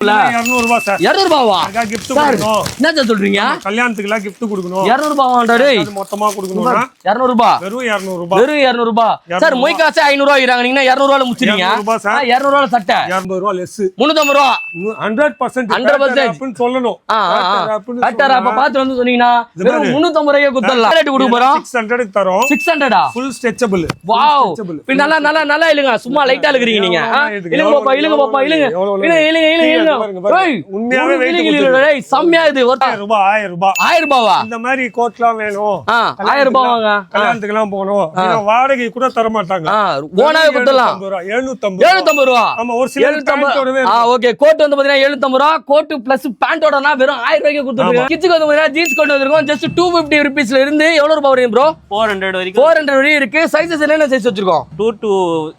200 ரூபாய் சார். 200 ரூபாவா gift கொடுக்கணும். என்ன சொல்றீங்க? கல்யாணத்துக்குலாம் gift கொடுக்கணும். 200 ரூபாவாடா டேய். அது மொத்தமா கொடுக்கணும்னா 200 ரூபாய். வெறும் 200 ரூபாய். வெறும் 200 ரூபாய். சார் மொய் காசு 500 ரூபாய் ஈராங்க. நீங்க 200 ரூபாயில முடிச்சிரீங்க. 200 ரூபாய் சார். 200 ரூபாயில சட்டை. 200 ரூபாய் லெஸ். 350 ரூபாய். 100% 100% அப்படி சொல்லணும். கரெக்ட்டா அப்ப பாத்து வந்து சொன்னீங்கன்னா வெறும் 350 ரூபாய்க்கு குத்தறலாம். ரேட் கொடுக்க போறோம். 600 க்கு தரோம். 600 ஃபுல் ஸ்ட்ரெச்சபிள். வாவ். நல்லா இல்லங்க. சும்மா லைட்டா இழுக்குறீங்க நீங்க. இழுங்க பாப்பா இழுங்க. ஏய் உண்மையாவே வெயிட் செம்மையா இது. 1000 ரூபாய் 1000 ரூபாவா? இந்த மாதிரி கோட்லாம் வேணும். 1000 ரூபாய் வாங்க. கல்யாணத்துக்குலாம் போகணும். வாடகை கூட தர மாட்டாங்க. ஓனாவே குத்தலாம். 750 ரூபாய். ஆமா ஒரு சில பேண்டோடவே. ஓகே கோட் வந்து பாத்தீங்கன்னா 750 ரூபாய். கோட் பிளஸ் பேண்டோடனா வெறும் 1000 ரூபாய்க்கு கொடுத்துருக்காங்க. கிட்ஸ்க்கு வந்து பாத்தீங்கன்னா ஜீன்ஸ் கோட் வந்திருக்கும். ஜஸ்ட் 250 ரூபீஸ்ல இருந்து எவ்வளவு ரூபாய் வரும் ப்ரோ? 400 வரைக்கும். 400 வரைக்கும் இருக்கு. சைஸஸ் என்னென்ன சைஸ் வச்சிருக்கோம்? 2 to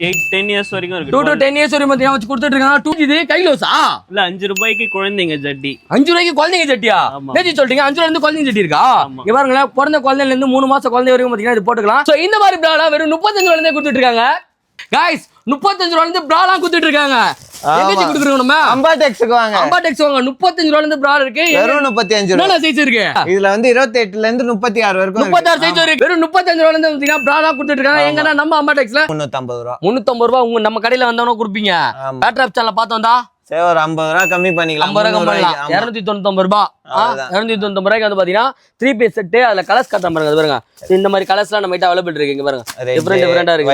8 10 இயர்ஸ் வரைக்கும் இருக்கு. 2 to 10 இயர்ஸ் வரைக்கும் பாத்தீங்கன்னா வச்சு கொடுத்துட்டு இருக்காங்க. 2 இது கைலோஸா? இல்ல 5 ரூபாய்க்கு குழந்தைங்க ஜட்டி. 5 ரூபாய்க்கு குழந்தைங்க ஜட்டியா? நேத்தி சொல்றீங்க 5 ரூபாயில இருந்து குழந்தைங்க ஜட்டி இருக்கா? இங்க பாருங்களேன், பிறந்த குழந்தையில இருந்து 3 மாசம் குழந்தை வரைக்கும் பாத்தீங்கன்னா இது போட்டுக்கலாம். சோ இந்த மாதிரி பிராலா வெறும் 35 ரூபாயில இருந்தே கொடுத்துட்டு இருக்காங்க. गाइस 35 ரூபாயில இருந்து பிராலா கொடுத்துட்டு இருக்காங்க. எங்கச்சி கொடுக்குறோம் நம்ம? அம்பாடெக்ஸ்க்கு வாங்க. அம்பாடெக்ஸ் வாங்க. 35 ரூபாயில இருந்து பிராலா இருக்கு. வெறும் 35 ரூபாய். என்ன சைஸ் இருக்கு? இதுல வந்து 28ல இருந்து 36 வரைக்கும் 36 சைஸ் இருக்கு. வெறும் 35 ரூபாயில இருந்து பாத்தீங்கன்னா பிராலா கொடுத்துட்டு இருக்காங்க. எங்கனா நம்ம அம்பாடெக்ஸ்ல 350 ரூபாய். 350 ரூபாய் உங்க நம்ம கடையில வந்தவன கொடுப்பீங்க. பேட்ராப் சேனல்ல பார்த்து வந்தா சரி ஒரு 50 ரூபாய் கம்மி பண்ணிக்கலாம். 50 ரூபாய் கம்மி பண்ணலாம். 299 ரூபாய். 299 ரூபாய்க்கு வந்து பாத்தீங்கன்னா 3 பீஸ் செட். அதுல கலர்ஸ் காட்ட பாருங்க. பாருங்க இந்த மாதிரி கலர்ஸ்லாம் நம்ம கிட்ட அவைலபிள் இருக்கு. இங்க பாருங்க டிஃபரெண்டா இருக்கு.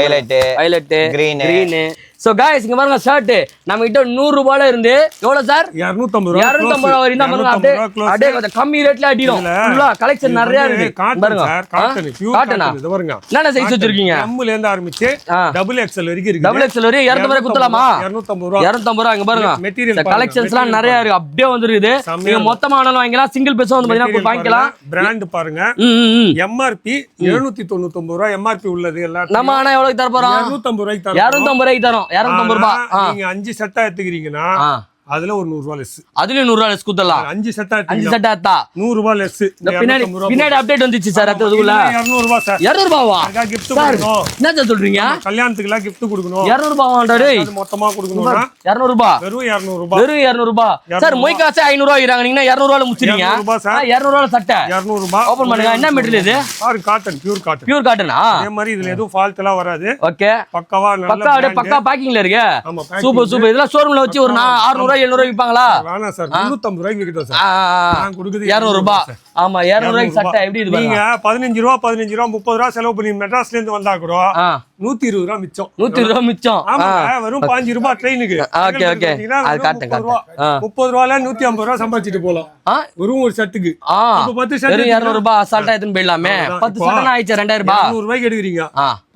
Violet green. சோ गाइस இங்க பாருங்க ஷர்ட் நம்ம கிட்ட 100 ரூபாயில இருந்து எவ்வளவு சார்? 250 ரூபாய். 250 ரூபாய் வரைக்கும் தான் பாருங்க. அப்படியே கொஞ்சம் கம்மி ரேட்ல அடிடும். ஃபுல்லா கலெக்ஷன் நிறைய இருக்கு. பாருங்க காட்டன் பியூர் காட்டன். இது பாருங்க. என்னென்ன சைஸ் வச்சிருக்கீங்க? எம்ல இருந்து ஆரம்பிச்சு டபுள் எக்ஸ்எல் வரைக்கும் இருக்கு. டபுள் எக்ஸ்எல் வரைக்கும் 200 ரூபாய் குத்தலாமா? 250 ரூபாய். 250 ரூபாய். இங்க பாருங்க மெட்டீரியல் கலெக்ஷன்ஸ்லாம் நிறைய இருக்கு. அப்படியே வந்துருக்குது. நீங்க மொத்தமா ஆனாலும் வாங்கிக்கலாம். சிங்கிள் பீஸ் வந்து பாத்தீங்கன்னா வாங்கிக்கலாம். பிராண்ட் பாருங்க. எம்ஆர்பி 799 ரூபாய் எம்ஆர்பி உள்ளது எல்லாம். நம்ம ஆனா எவ்வளவுக்கு தர போறோம்? 250 ரூபாய்க்கு தரோம். 250 ரூபாய்க்கு தரோம். 250 ரூபாய். நீங்க 5 செட்டா எடுத்துக்கிறீங்கன்னா அதுல ஒரு 100 ரூபாய் லெஸ். அதுல 100 ரூபாய் லெஸ் குத்தலாம். 5 செட்டா 5 செட்டா எடுத்தா 100 ரூபாய் லெஸ். பின்னாடி அப்டேட் வந்துச்சு சார். அதுக்குள்ள 200 ரூபாய் சார். 200 ரூபாவா? gift கொடுக்கணும். என்ன சொல்றீங்க? கல்யாணத்துக்குலாம் gift கொடுக்கணும். 200 ரூபாய் டேய். அது மொத்தமா கொடுக்கணும்னா 200 ரூபாய். வெறும் 200 ரூபாய். வெறும் 200 ரூபாய். சார் மொய் காசு 500 ரூபாய் ஈராங்க. நீங்க 200 ரூபாயில முடிச்சிரீங்க. 200 ரூபாய் சார். 200 ரூபாயில சட்டை. 200 ரூபாய். ஓபன் பண்ணுங்க. என்ன மெட்டீரியல் இது? பாரு காட்டன் பியூர் காட்டன். பியூர் காட்டனா? அதே மாதிரி இதுல எதுவும் ஃபால்ட் எல்லாம் வராது. ஓகே பக்காவா நல்ல பக்கா அப்படியே பக்கா பேக்கிங்ல இருக்கு. ஆமா சூப்பர் சூப்பர். இதெல்லாம் ஷோரூம்ல வச்சு ஒரு 600 ரூபாய் 700 ரூபாய் விப்பாங்களா? வேணா சார் 350 ரூபாய்க்கு விக்கிறோம் சார். நான் கொடுக்குது 200 ரூபாய். ஆமா 200 ரூபாய்க்கு சட்டை எப்படி இது பாருங்க. நீங்க 15 ரூபாய் 30 ரூபாய் செலவு பண்ணி மெட்ராஸ்ல இருந்து வந்தா கூட 120 ரூபாய் மிச்சம். 120 ரூபாய் மிச்சம். ஆமா வெறும் 5 ரூபாய் ட்ரெயினுக்கு. ஓகே ஓகே அது காட்டு காட்டு. 30 ரூபாயில 150 ரூபாய் சம்பாதிச்சிட்டு போலாம். வெறும் ஒரு ஷர்ட்டுக்கு. அப்ப 10 ஷர்ட் 200 ரூபாய் அசால்ட்டா எடுத்துன்னு போயிடலாமே. 10 ஷர்ட்னா ஆயிச்சு 2000 ரூபாய். 200 ரூபாய்க்கு எடுக்குறீங்க.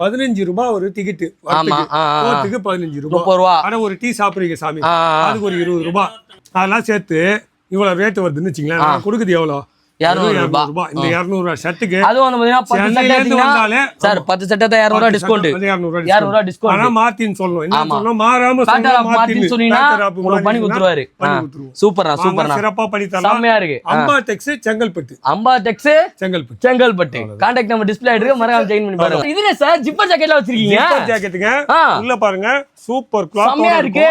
15 ரூபாய் ஒரு டிக்கெட். ஆமா போறதுக்கு 15 ரூபாய். 30 ரூபாய். ஆனா ஒரு டீ சாப்பிடுறீங்க சாமி. அதுக்கு ஒரு 20 ரூபாய். அதெல்லாம் சேர்த்து இவ்வளவு ரேட் வருதுன்னு வச்சுங்களேன். நான் கொடுக்குது எவ்வளவு? 200 ரூபாய். இந்த 200 ரூபாய் ஷர்ட்டுக்கு அது வந்து பாத்தீங்கன்னா 10 ஷர்ட் எடுத்தீங்கன்னா சார் 10 ஷர்ட் தான் 200 ரூபாய் டிஸ்கவுண்ட். 200 ரூபாய் டிஸ்கவுண்ட். ஆனா மார்டின் சொல்லணும். என்ன சொல்லணும்? மாறாம சொல்லணும். மார்டின் சொன்னீனா உங்களுக்கு பண்ணி கொடுத்துருவாரு. சூப்பர்ண்ணா சூப்பர்ண்ணா. சிறப்பா பண்ணி தரலாம். செமையா இருக்கு. Ambatex Chengalpattu. Ambatex Chengalpattu. Contact number display இருக்கு. மறக்காம செக் பண்ணி பாருங்க. இதுல சார் ஜிப்பர் ஜாக்கெட்ல வச்சிருக்கீங்க. ஜிப்பர் ஜாக்கெட்டுங்க. உள்ள பாருங்க சூப்பர் கிளாத். செமையா இருக்கு.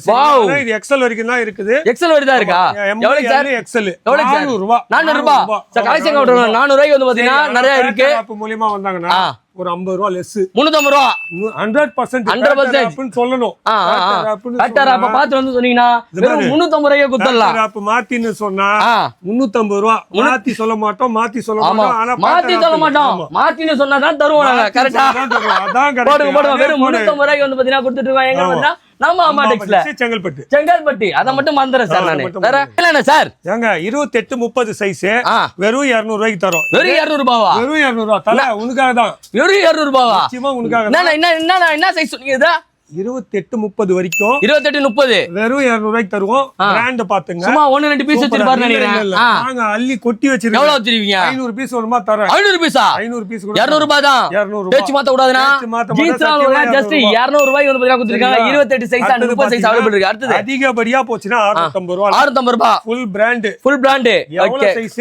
வாவ் இது எக்ஸ்எல் வரைக்கும் தான் இருக்குது. எக்ஸ்எல் வரைக்கும் தான் இருக்கா? எவ்வளவு சார்? எக்ஸ்எல் எவ்வளவு சார்? 400 ரூபாய். 400 ரூபாய். சார் கலெக்ஷன் கவுண்டர் 400 ரூபாய்க்கு வந்து பாத்தீங்கன்னா நிறைய இருக்கு. ஆப் மூலமா வந்தாங்கன்னா ஒரு 50 ரூபாய் லெஸ். 350 ரூபாய். 100% 100% அப்படி சொல்லணும். கரெக்ட்டா அப்ப பாத்து வந்து சொன்னீங்கன்னா வெறும் 350 ரூபாய்க்கு குத்தறலாம். அப்ப மாத்தின்னு சொன்னா 350 ரூபாய். மாத்தி சொல்ல மாட்டோம். மாத்தி சொல்ல மாட்டோம். ஆனா மாத்தி சொல்ல மாட்டோம். மாத்தின்னு சொன்னா தான் தருவோம் நாங்க. கரெக்ட்டா அதான் கரெக்ட். போடுங்க வெறும் 350 ரூபாய்க்கு வந்து பாத்தீங்கன்னா கொடுத்துட்டு இருக்காங்க. எங்க வந்தா நம்ம அம்பாடெக்ஸ்ல செங்கல்பட்டு. அத மட்டும் மறந்துறேன் சார் நானு. வேற இல்லனா சார்? ஏங்க 28 30 சைஸ் வெறும் 200 ரூபாய்க்கு தரோம். வெறும் 200 ரூபாயா? வெறும் 200 ரூபாய். தல உனக்காக தான். வெறும் 200 ரூபாயா? நிச்சயமா உனக்காக. என்ன சைஸ் சொன்னீங்க இது? 28 30 வரைக்கும் 28 30 வெறும் 200 ரூபாய்க்கு தருவோம். பிராண்ட் பாத்துங்க. சும்மா 1 2 பீஸ் வச்சிருப்பாரு நினைக்கிறேன். நாங்க அள்ளி கொட்டி வச்சிருக்கோம். எவ்வளவு வச்சிருக்கீங்க? 500 பீஸ் வருமா தரேன். 500 பீஸா? 500 பீஸ் கூட 200 ரூபாய் தான். 200 ரூபாய். பேச்சு மாத்த கூடாதுனா ஜீன்ஸ்ல ஜஸ்ட் 200 ரூபாய்க்கு வந்து பாத்தீங்கன்னா கொடுத்திருக்காங்க. 28 சைஸ் 30 சைஸ் அவேலபிள் இருக்கு. அடுத்து அதிகப்படியா போச்சுனா 650 ரூபாய். 650 ரூபாய். Full brand. ஓகே சைஸ்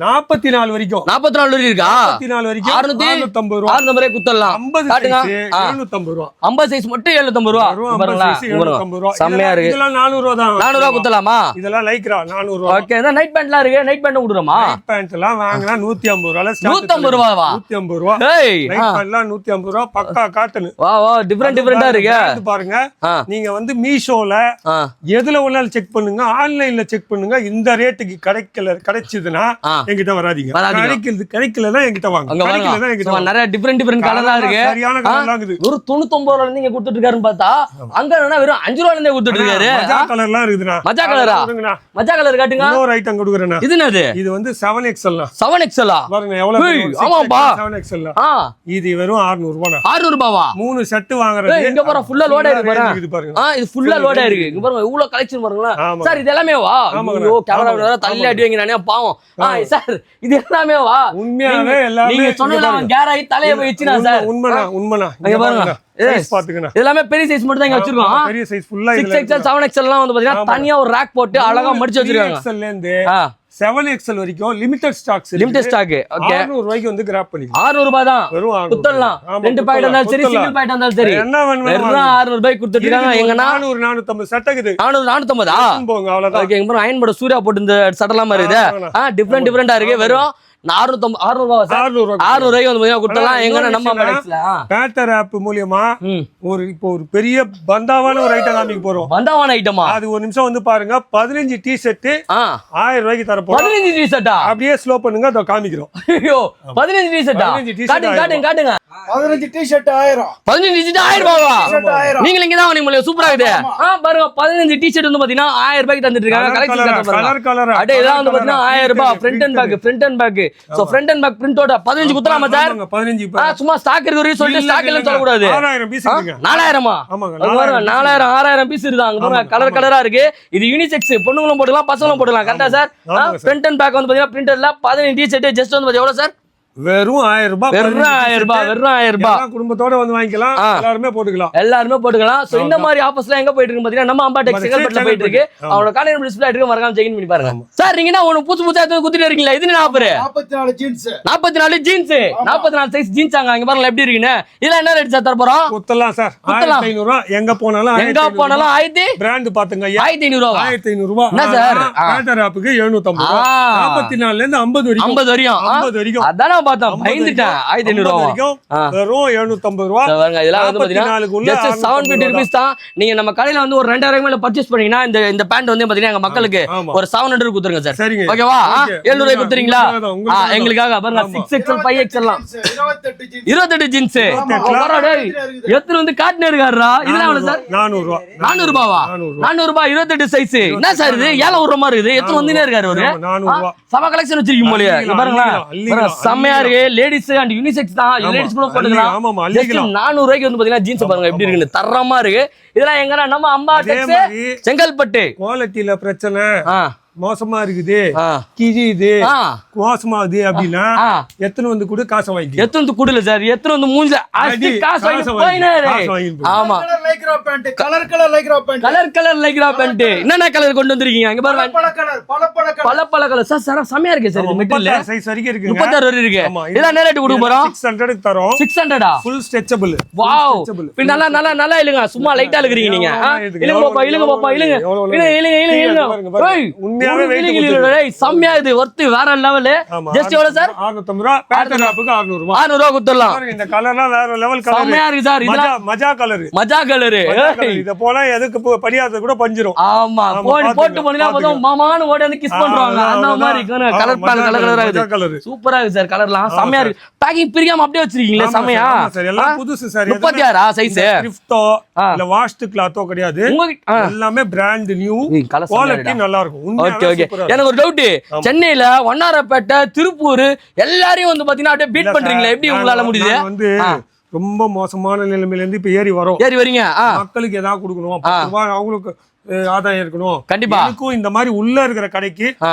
44 வரைக்கும். 44 வரைக்கும் இருக்கா? 44 வரைக்கும் 650 ரூபாய். 650 ரூபாய் குத்தறலாம். 50 சைஸ் 750 ரூபாய். 50 சைஸ் மட்டும் வெறும் 750 ரூபா வெறும் பாருங்களா 750 ரூபா. செம்மையா இருக்கு. இதெல்லாம் 400 ரூபா தான். 400 ரூபா குத்தலாமா? இதெல்லாம் லைக்ரா 400 ரூபா. ஓகே. இந்த நைட் பேண்ட்லாம் இருக்கு. நைட் பேண்ட் கொடுறோமா? நைட் பேண்ட் எல்லாம் வாங்குனா 150 ரூபால ஸ்டார்ட். 150 ரூபாவா? 150 ரூபா. ஏய் நைட் பேண்ட்லாம் 150 ரூபா பக்கா காட்டன். வா வா டிஃபரண்டா இருக்கு. பாருங்க ஆ. நீங்க வந்து மீஷோல ஆ எதுல வேணாலும் செக் பண்ணுங்க, ஆன்லைன்ல செக் பண்ணுங்க. இந்த ரேட்டுக்கு கிடைச்சதுன்னா ஆ. என்கிட்ட வராதீங்க. கிடைக்கலன்னா என்கிட்ட வாங்க. அங்க பாருங்க. கிடைக்கலன்னா என்கிட்ட சும்மா வாங்க. நிறைய டிஃபரண்ட் கலரா இருக்கு. சரியான கலர்லாம் இருக்குது. ஒரு 99 ரூபால இருந்து இங்க கொடுத்துட்டு இருக்காருன்னு பார்த்தா அங்க என்னன்னா வெறும் 5 ரூபால இருந்தே கொடுத்துட்டு இருக்காரு. மஜா கலர்லாம் இருக்குதுண்ணா. மஜா கலரா? மஜா கலர் காட்டுங்க. இன்னொரு ஐட்டம் கொடுக்குறேண்ணா. இது என்னது? இது வந்து 7XL. 7XL பாருங்க எவ்வளவு ஏய், ஆமாப்பா. 7XL. ஆ இது வெறும் 600 ரூபாய். 600 ரூபாவா? 3 செட் வாங்குறது. ஏய், இங்க பாருங்க ஃபுல்லா லோட் ஆயிருக்கு இருக்குது பாருங்க. பாருங்க. இது ஃபுல்லா லோட் ஆயிருக்கு. இங்க பாருங்க இவ்வளவு கலெக்ஷன் பாருங்களா. ஆமா. சார் இது எல்லாமே வா? ஆமாங்க. ஐயோ கேமரா வேற தள்ளி அடி வாங்கி நானே பாவம். சார் இது எல்லாமே வா? உண்மையாவே எல்லாமே நீங்க சொன்னதெல்லாம் கேராய் தலைய போயிடுச்சுனா சார். உண்மைனா இங்க பாருங்க. சைஸ் பாத்துக்கங்க. எல்லாமே பெரிய சைஸ் மட்டும் தான் இங்க வச்சிருக்கோம். பெரிய சைஸ் ஃபுல்லா 6XL 7XL எல்லாம் வந்து பாத்தீங்கன்னா தனியா ஒரு ரேக் போட்டு அழகா மடிச்சு வச்சிருக்காங்க. 3XL ல இருந்து 7XL வரைக்கும் limited stocks. Limited stock. Okay. 600 ரூபாய்க்கு வந்து கிராப் பண்ணிக்கலாம். 600 ரூபாய் தான். வெறும் 600. குத்தலாம். ஆமா, ரெண்டு பாக்கெட் இருந்தாலும் சரி, சிங்கிள் பாக்கெட் இருந்தாலும் சரி. என்ன வேணும் வெறும் 600 ரூபாய்க்கு கொடுத்துட்டு இருக்காங்க. எங்கனா 400 450 செட் இருக்குது. 400 450 போங்க அவ்வளவுதான். ஓகே. இங்க அயன் போட சூர்யா போட்டு இந்த சட்டலாம் மாதிரி இது. டிஃபரண்டா இருக்கு. வெறும் 600 ரூபாய் சார். 600 ரூபாய்க்கு வந்து கொடுத்தலாம். எங்கனா நம்ம மேக்ஸ்ல பேட்டர் ஆப் மூலமா இப்போ ஒரு பெரிய பந்தாவான ஒரு ஐட்டம் காமிக்க போறோம். பந்தாவான ஐட்டமா? அது ஒரு நிமிஷம் வந்து பாருங்க. 15 டி-ஷர்ட் 1000 ரூபாய்க்கு தர போறோம். 15 டி-ஷர்ட்டா? அப்படியே ஸ்லோ பண்ணுங்க அதோ காமிக்கிறோம். ஐயோ 15 டி-ஷர்ட்டா? 15 t-shirt காட்டுங்க. 15 டி-ஷர்ட் 1000. 15 டி-ஷர்ட் 1000 ரூபாயா? நீங்க இங்க தான் வாங்குனீங்க. சூப்பரா இருக்குது. பாருங்க 15 டி-ஷர்ட் வந்து பாத்தீங்கன்னா 1000 ரூபாய்க்கு தந்துட்டு இருக்காங்க. கலெக்ஷன் பாருங்க. கலர் அடே இதான் வந்து பாத்தீங்கன்னா 1000 ரூபாய். Front and back. So front and back பிரிண்டோட 15 குத்தலாமா சார்? 15 சும்மா ஸ்டாக் இருக்கு வரையும் சொல்லிட்டு ஸ்டாக் இல்லன்னு சொல்ல கூடாது. 6000 பீஸ் இருக்குங்க. 4000மா? ஆமாங்க. 6000 பீஸ் இருக்காங்க. பாருங்க கலரா இருக்கு. இது யூனிசெக்ஸ். பொண்ணுங்களும் போடலாம், பசங்களும் போடலாம். கரெக்ட்டா சார்? ஃப்ரண்ட் அண்ட் பேக் வந்து பாத்தீங்கன்னா பிரிண்டர்ல 15 டி-ஷர்ட் ஜஸ்ட் வந்து எவ்வளவு சார்? வெறும் 1000 ரூபாய். வெறும் 1000 ரூபாய். வெறும் 1000 ரூபாய். குடும்பத்தோட வந்து வாங்கிக்கலாம். எல்லாருமே போட்டுக்கலாம். சோ இந்த மாதிரி ஆஃபர்ஸ்லாம் எங்க போயிட்டு இருக்கு பாத்தீங்கன்னா நம்ம அம்பா டெக்ஸ் செங்கல்பட்டுல போயிட்டு இருக்கு. அவரோட காலையில டிஸ்ப்ளே இருக்கு. மறக்காம செக் பண்ணி பாருங்க. சார் நீங்க என்ன ஒன்னு புதுசா எடுத்து குத்திட்டு இருக்கீங்களா? இது என்ன offer? 44 jeans. 44 jeans. 44 size jeans ஆங்க. இங்க பாருங்க எப்படி இருக்குன்னு. இதெல்லாம் என்ன ரேட் சார் தர போறோம்? குத்தலாம் சார். 1500 ரூபாய். எங்க போனாலும் 1000 பிராண்ட் பாத்துங்க. 1500 ரூபாய். 1500 ரூபாய். என்ன சார்? பேட்டர் ஆப்புக்கு 750 ரூபாய். 44 ல இருந்து 50 வரைக்கும். அதானே பார்த்தேன். பயந்துட்டேன். 1500 ரூபாய். வெறும் 750 ரூபாய். பாருங்க இதெல்லாம் வந்து பாத்தீங்கன்னா just 750 rupees தான். நீங்க நம்ம கடையில வந்து ஒரு 2000 மேல பர்ச்சேஸ் பண்ணீங்கன்னா இந்த பேண்ட் வந்து பாத்தீங்கன்னா எங்க மக்களுக்கு ஒரு 700 கொடுத்துருங்க சார். சரிங்க. ஓகேவா? 700 ரூபாய் கொடுத்துறீங்களா? எங்களுக்காக பாருங்க 6XL 5XL எல்லாம் 28 ஜீன்ஸ். எத்தனை வந்து காட்டுனே இருக்காருடா. இதெல்லாம் எவ்வளவு சார்? 400 ரூபாய். 400 ரூபாவா? 400 ரூபாய் 28 சைஸ். என்ன சார் இது? ஏல ஒரு மாதிரி இருக்குது. எத்தனை வந்துனே இருக்காரு அவரு? 400 ரூபாய். சம கலெக்ஷன் வச்சிருக்கீங்க போலயே. இங்க பாருங்க. செம்மையா இருக்கு. லேடிஸ் அண்ட் யூனிசெக்ஸ் தான். லேடிஸ் கூட போட்டுக்கலாம். 400 ரூபாய்க்கு வந்து பாத்தீங்கன்னா ஜீன்ஸ் பாருங்க எப்படி இருக்குன்னு. தரமா இருக்கு. இதெல்லாம் எங்கனா நம்ம அம்பா டெக்ஸ் செங்கல்பட்டு. குவாலிட்டில பிரச்சனை மோசமா இருக்குது, கிழியுது, மோசமாகுது அப்படின்னா எத்தனை வந்து கூட காசை வாங்கி எத்தனை வந்து குடுல சார். எத்தனை வந்து மூஞ்சில காசு வாங்கி போயினாரு. ஆமா கலர் லைக்ரா பேண்ட். என்னென்ன கலர் கொண்டு வந்திருக்கீங்க? இங்க பாருங்க பல கலர் சார். செமையா இருக்கு சார். மெட்டீரியல் சைஸ் வரைக்கும் இருக்கு. 36 வரை இருக்கு. இதெல்லாம் என்ன ரேட் கொடுக்க போறோம்? 600 க்கு தரோம். 600 ஃபுல் ஸ்ட்ரெச்சபிள். வாவ். இப்ப நல்லா இல்லங்க. சும்மா லைட்டா இருக்குறீங்க நீங்க. இழுங்க பாப்பா இழுங்க. ஏய் உண்மையாவே வெயிட் செம்மையா இது. வர்த் வேற லெவல். ஜஸ்ட் எவ்வளவு சார்? 650 ரூபாய். பேட்டர் ஆப்புக்கு 600 ரூபாய். 600 ரூபாய் கொடுத்துடலாம். இந்த கலர்லாம் வேற லெவல் கலர். செம்மையா இருக்கு சார். இதெல்லாம் மஜா கலர். இத போல எதுக்கு படியாத கூட பஞ்சிரும். ஆமா போட்டு போனினா போதும் மாமான்னு ஓடி வந்து கிஸ் பண்றாங்க. அந்த மாதிரி இருக்கு. கலரா இருக்கு. சூப்பரா இருக்கு சார். கலர்லாம் செம்மையா இருக்கு. பேக்கிங் பிரிக்காம அப்படியே வச்சிருக்கீங்களா? செம்மையா சார். எல்லாம் புதுசு சார். 36 சைஸ். கிரிப்டோ இல்ல வாஷ்ட் கிளாத்தோ கிடையாது. எல்லாமே பிராண்ட் நியூ. குவாலிட்டி நல்லா இருக்கும். Okay okay. எனக்கு ஒரு டவுட். சென்னையில வண்ணாரப்பேட்டை, திருப்பூர் எல்லாரையும் வந்து பாத்தீங்கன்னா அப்படியே பீட் பண்றீங்களா? எப்படி உங்களால முடியுது? வந்து ரொம்ப மோசமான நிலைமையில இருந்து இப்ப ஏறி வரீங்க. மக்களுக்கு ஏதாவது கொடுக்கணும். 10 ரூபாய் அவங்களுக்கு ஆதாயம் இருக்கணும். கண்டிப்பா எனக்கும் இந்த மாதிரி உள்ள இருக்கிற கடைக்கு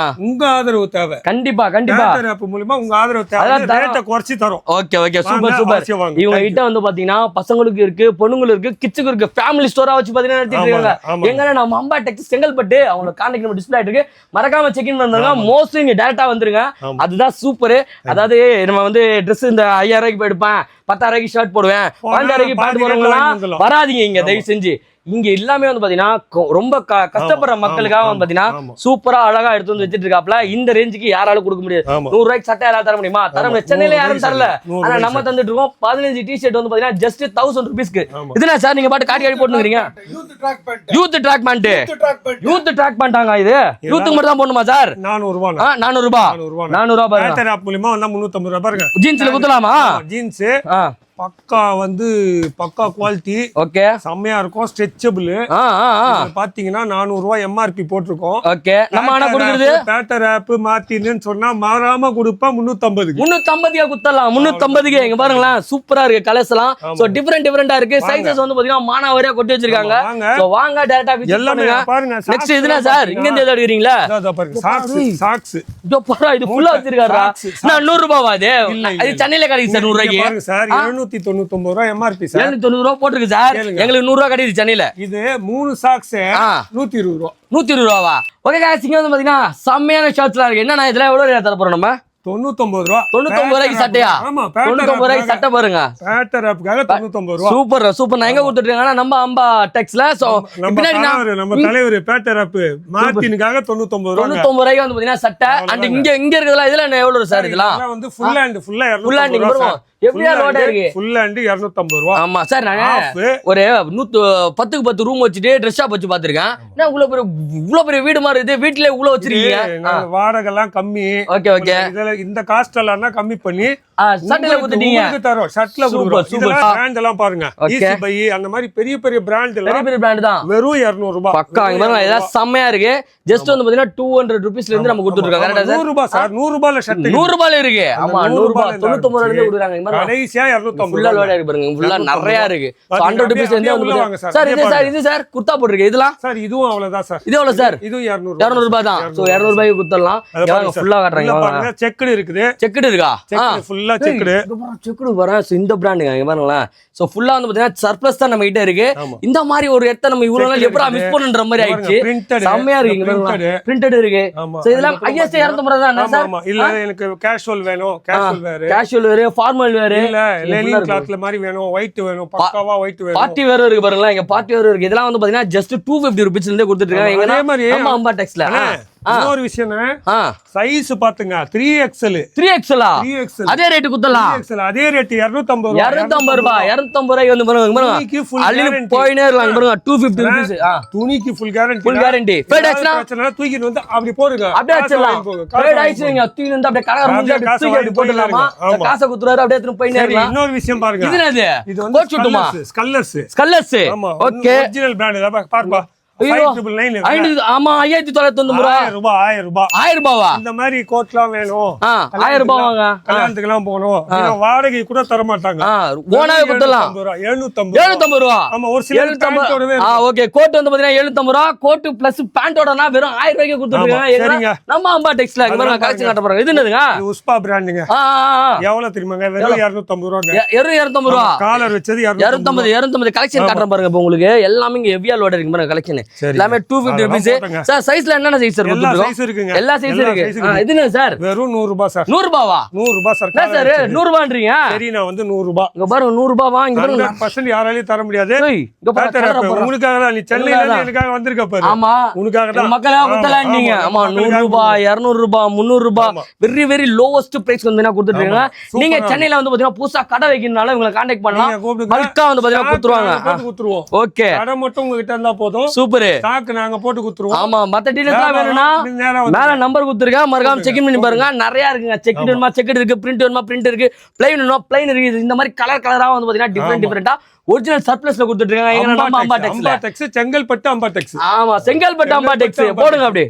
உங்க ஆதரவு தேவை. கண்டிப்பா கண்டிப்பா ஆப் மூலமா உங்க ஆதரவு தேவை. ரேட்டை குறைச்சி தரோம். Okay okay super super. இவங்க கிட்ட வந்து பாத்தீங்கன்னா பசங்களுக்கு இருக்கு, பொண்ணுங்களுக்கு இருக்கு, கிட்ஸுக்கு இருக்கு, ஃபேமிலி ஸ்டோரா வச்சு பாத்தீங்கன்னா நடத்திட்டு இருக்காங்க. எங்க நம்ம அம்பா டெக்ஸ் செங்கல்பட்டு அவங்க கான்டாக்ட் நம்பர் டிஸ்ப்ளே ஆயிட்டு இருக்கு. மறக்காம செக் இன் பண்ணுங்க. மோஸ்ட்லி நீங்க டைரக்டா வந்துருங்க. அதுதான் சூப்பர். அதாவது நம்ம வந்து Dress இந்த 5000 ரூபாய்க்கு போய் எடுப்பேன், 10,000 ரூபாய்க்கு ஷர்ட் போடுவேன், 12,000 ரூபாய்க்கு பேண்ட் போடுறவங்க வராதீங்க இங்க தயவு செஞ்சு. இங்க எல்லாமே வந்து பாத்தீங்கன்னா ரொம்ப கஷ்டப்படுற மக்களுக்காக வந்து பாத்தீங்கன்னா சூப்பரா அழகா எடுத்து வந்து வச்சிட்டு இருக்காப்ல. இந்த ரேஞ்சுக்கு யாராலும் கொடுக்க முடியாது. 100 ரூபாய்க்கு சட்டை யாராவது தர முடியுமா? தர முடியாது. சென்னையில யாரும் தரல. ஆனா நம்ம தந்துட்டு இருக்கோம். 15 டிஷர்ட் வந்து பாத்தீங்கன்னா ஜஸ்ட் 1000 ரூபீஸ்க்கு. இதுனா சார் நீங்க பாட்டு காட்டி போட்டுக்கிறீங்க. Youth track pant. Youth track பேண்டாங்க இது. யூத்துக்கு மட்டும் தான் போடணுமா சார்? 400 ரூபாய். 400 ரூபாய். 400 ரூபாய் பாருங்க. பேட்டர் ஆப் மூலமா வந்தா 350 ரூபாய் பாருங்க. ஜீன்ஸ்ல குத்தலாமா? ஜீன்ஸ் பக்கா வந்து பக்கா குவாலிட்டி. ஓகே செம்மையா இருக்கும். ஸ்ட்ரெச்சபிள். பாத்தீங்கன்னா 400 ரூபாய் எம்ஆர்பி போட்டிருக்கோம். ஓகே நம்ம ஆனா கொடுக்கிறது பேட்டர் ஆப் மாத்தின்னு சொன்னா மாறாம கொடுப்பா 350. 350 குத்தலாம். 350 இங்க பாருங்களேன் சூப்பரா இருக்கு. கலர்ஸ் எல்லாம் சோ டிஃபரெண்டா இருக்கு. சைஸஸ் வந்து பாத்தீங்கன்னா மானாவாரியா கொட்டி வச்சிருக்காங்க. சோ வாங்க டைரக்டா விசிட் எல்லாமே பாருங்க. நெக்ஸ்ட் இதுனா சார் இங்க இருந்து எடுக்கறீங்களா? இதோ பாருங்க சாக்ஸ். இதோ பாரு இது ஃபுல்லா வச்சிருக்காரா? நான் 100 ரூபாயா இது? இது சென்னையில கிடைக்குது சார் 100 ரூபாய்க்கு. பாருங்க சார் 799 ரூபாய் எம்ஆர்பி சார். 790 ரூபாய் போட்டுருக்கு சார். எங்களுக்கு 100 ரூபாய் கிடைக்குது சென்னையில. இது 3 சாக்ஸ் 120 ரூபாய். 120 ரூபாவா? ஓகே गाइस இங்க வந்து பாத்தீங்கன்னா செம்மையான ஷர்ட்ஸ்லாம் இருக்கு. என்னன்னா இதெல்லாம் எவ்வளவு ரேட் தர போறோம் நம்ம? 99 ரூபாய். 99 ரூபாய்க்கு சட்டையா? ஆமா 99 ரூபாய்க்கு சட்டை பாருங்க. பேட்டர் ஆப்காக 99 ரூபாய். Super super. நான் எங்க கொடுத்துட்டு இருக்கேன்னா நம்ம அம்பா டெக்ஸ்ல. சோ பின்னாடி நம்ம தலைவர் பேட்டர் ஆப் மார்டினுக்காக 99 ரூபாய். 99 ரூபாய்க்கு வந்து பாத்தீங்கன்னா சட்டை. அண்ட் இங்க இருக்கறதெல்லாம் இதெல்லாம் எவ்வளவு சார் இதெல்லாம்? இதெல்லாம் வந்து ஃபுல் ஹேண்ட் ஃபுல்லா 250 ரூபாய். எப்படியா லோட் இருக்கு? ஃபுல் ஹேண்ட் 250 ரூபாய். ஆமா சார் நான் ஒரு 10க்கு 10 ரூம் வச்சிட்டு Dress shop வச்சு பாத்துர்க்கேன். நான் இவ்ளோ பெரிய வீடு மாதிரி இது வீட்லயே இவ்ளோ வச்சிருக்கீங்க. வாடகை எல்லாம் கம்மி. Okay okay. இதல இந்த காஸ்ட் எல்லாம் கம்மி பண்ணி சட்டைல கொடுத்துட்டீங்க. உங்களுக்கு தரோம். ஷர்ட்ல கொடுக்குறோம். இதெல்லாம் பிராண்ட் எல்லாம் பாருங்க. ஈஸி பை அந்த மாதிரி பெரிய பெரிய பிராண்ட் எல்லாம் பெரிய பிராண்ட் தான். வெறும் 200 ரூபாய். பக்கா இங்க பாருங்க இதெல்லாம் செமையா இருக்கு. ஜஸ்ட் வந்து பாத்தீங்கன்னா 200 ரூபீஸ்ல இருந்து நம்ம கொடுத்துட்டு இருக்கோம். கரெக்ட்டா சார்? 100 ரூபாய் சார். 100 ரூபாய்ல ஷர்ட் 100 ரூபாய்ல இருக்கு. ஆமா 100 ரூபாய் 99 ரூபாய்ல இருந்து கொடுக்குறாங்க. இங்க பாருங்க கடைசியா 250 ஃபுல்லா லோட் இருக்கு பாருங்க. ஃபுல்லா நிறைய இருக்கு. 100 ரூபீஸ்ல இருந்து வந்து சார் இது சார் குர்தா போட்டுருக்கு. இதெல்லாம் சார் இதுவும் அவ்வளவுதான் சார். இது எவ்வளவு சார்? இதுவும் 200 ரூபாய் தான். சோ 200 ரூபாய்க்கு குத்தலாம். இங்க ஃபுல்லா காட்றாங்க பாருங்க. செக்குடு இருக்குது. செக்குடு இருக்கா? செக்குடு ஃபுல்லா செக்குடு. செக்குடு வரேன். சோ இந்த பிராண்டுங்க இங்க பாருங்களேன். சோ ஃபுல்லா வந்து பாத்தீங்கன்னா சர்ப்ளஸ் தான் நம்ம கிட்ட இருக்கு. இந்த மாதிரி ஒரு இடத்தை நம்ம இவ்வளவு நாள் எப்பறா மிஸ் பண்ணன்ற மாதிரி ஆயிடுச்சு. செமையா இருக்கு இங்க பாருங்க. பிரிண்டட் இருக்கு. சோ இதெல்லாம் ஐஎஸ் 250 தான் சார். ஆமா இல்ல எனக்கு கேஷுவல் வேணும். கேஷுவல் வேற. கேஷுவல் வேற, ஃபார்மல் வேற. இல்ல லெனின் கிளாத்ல மாதிரி வேணும். ஒயிட் வேணும். பக்காவா ஒயிட் வேணும். பார்ட்டி வேற இருக்கு பாருங்க. இங்க பார்ட்டி வேற இருக்கு. இதெல்லாம் வந்து பாத்தீங்கன்னா ஜஸ்ட் 250 ரூபீஸ்ல இருந்தே கொடுத்துட்டு இருக்காங்க. எங்க அதே மாதிரி நம்ம அம்பா டெக்ஸ்ல இன்னொரு விஷயம் சைஸ் பாத்துங்க 3XL 3XL 3XL அதே ரேட் குத்தலாம். 3XL அதே ரேட் 250 ரூபாய். 250 ரூபாய் 250 ரூபாய்க்கு வந்து பாருங்க. அள்ளிட்டு போயினே இருக்கலாம் பாருங்க. 250 ரூபீஸ். துணிக்கு full guarantee. Full guarantee. Fade ஆச்சுனா தூக்கிட்டு வந்து அப்படி போடுங்க. அப்படியே அடிச்சிடலாம். ஃபேட் ஆயிடுச்சுங்க. தூக்கிட்டு வந்து அப்படியே கலர் முடிஞ்சு அப்படியே தூக்கி போடலாமா? காசை குத்துறாரு அப்படியே எடுத்து போயினே இருக்கலாம். இன்னொரு விஷயம் பாருங்க. இது என்னது? இது வந்து சுட்டுமா? ஸ்கல்லர்ஸ். ஆமா ஓகே. ஒரிஜினல் பிராண்ட் இத பாருங்க. 5999. ஆமா 5990 ரூபாய். 1000 ரூபாய். 1000 ரூபாவா? இந்த மாதிரி கோட்லாம் வேணும். 1000 ரூபாய் வாங்க. கல்யாணத்துக்குலாம் போகணும். வாடகை கூட தர மாட்டாங்க. ஓனாவே கொடுத்தலாம். 750 ரூபாய். ஆமா ஒரு சில 750. ஓகே கோட் வந்து பாத்தீங்கன்னா 750 ரூபாய். கோட் பிளஸ் பேண்டோடனா வெறும் 1000 ரூபாய்க்கு கொடுத்துருக்காங்க. நம்ம அம்பா டெக்ஸ்ல இங்க பாருங்க கலெக்ஷன் காட்ட போறாங்க. இது என்னதுங்க? இது உஸ்பா பிராண்டுங்க. எவ்வளவு தெரியுமாங்க? வெறும் 250 ரூபாய். 250 ரூபாய். காலர் வச்சது 250 கலெக்ஷன் காட்டுறேன் பாருங்க. இப்போ உங்களுக்கு எல்லாமே இங்க ஹெவியா லோட் இருக்கு பாருங்க கலெக்ஷன். எல்லாமே 250 ரூபீஸ். சார் சைஸ்ல என்னென்ன சைஸ் சார் கொடுத்துருக்கோம்? எல்லா சைஸ் இருக்கு. இது என்ன சார்? வெறும் 100 ரூபாய் சார். 100 ரூபாவா? 100 ரூபாய் சார். என்ன சார் 100 ரூபாய்ன்றீங்க? சரி நான் வந்து 100 ரூபாய். இங்க பாருங்க 100 ரூபாய் வாங்க. இங்க பாருங்க 100% யாராலயும் தர முடியாது. இங்க பாருங்க உங்களுக்காக தான். நீ சென்னையில இருந்து எனக்காக வந்திருக்க பாரு. ஆமா உங்களுக்காக தான். மக்களா குத்தலாம்னீங்க. ஆமா 100 ரூபாய் 200 ரூபாய் 300 ரூபாய் வெரி வெரி லோவஸ்ட் பிரைஸ் வந்து என்ன கொடுத்துட்டு இருக்காங்க. நீங்க சென்னையில வந்து பாத்தீங்கன்னா புதுசா கடை வைக்கிறதுனால உங்களை கான்டாக்ட் பண்ணலாம். பல்கா வந்து பாத்தீங்கன்னா குத்துருவாங்க. ஓகே கடை மட்டும் உங்ககிட்ட இருந்தா போதும். சூப்பர். ஸ்டாக் நாங்க போட்டு குத்துருவோம். ஆமா மத்த டீடைல்ஸ்லாம் வேணும்னா மேல நம்பர் கொடுத்துருக்கேன். மறக்காம செக் இன் பண்ணி பாருங்க. நிறைய இருக்குங்க. செக் வேணுமா செக் இருக்கு. பிரிண்ட் வேணுமா பிரிண்ட் இருக்கு. ப்ளைன் வேணுமா ப்ளைன் இருக்கு. இந்த மாதிரி கலரா வந்து பாத்தீங்கன்னா டிஃபரெண்டா ஒரிஜினல் சர்ப்ளஸ்ல கொடுத்துட்டு இருக்காங்க. எங்க நம்ம அம்பா டெக்ஸ்ல. செங்கல்பட்டு அம்பா டெக்ஸ். ஆமா செங்கல்பட்டு அம்பா டெக்ஸ் போடுங்க அப்படியே.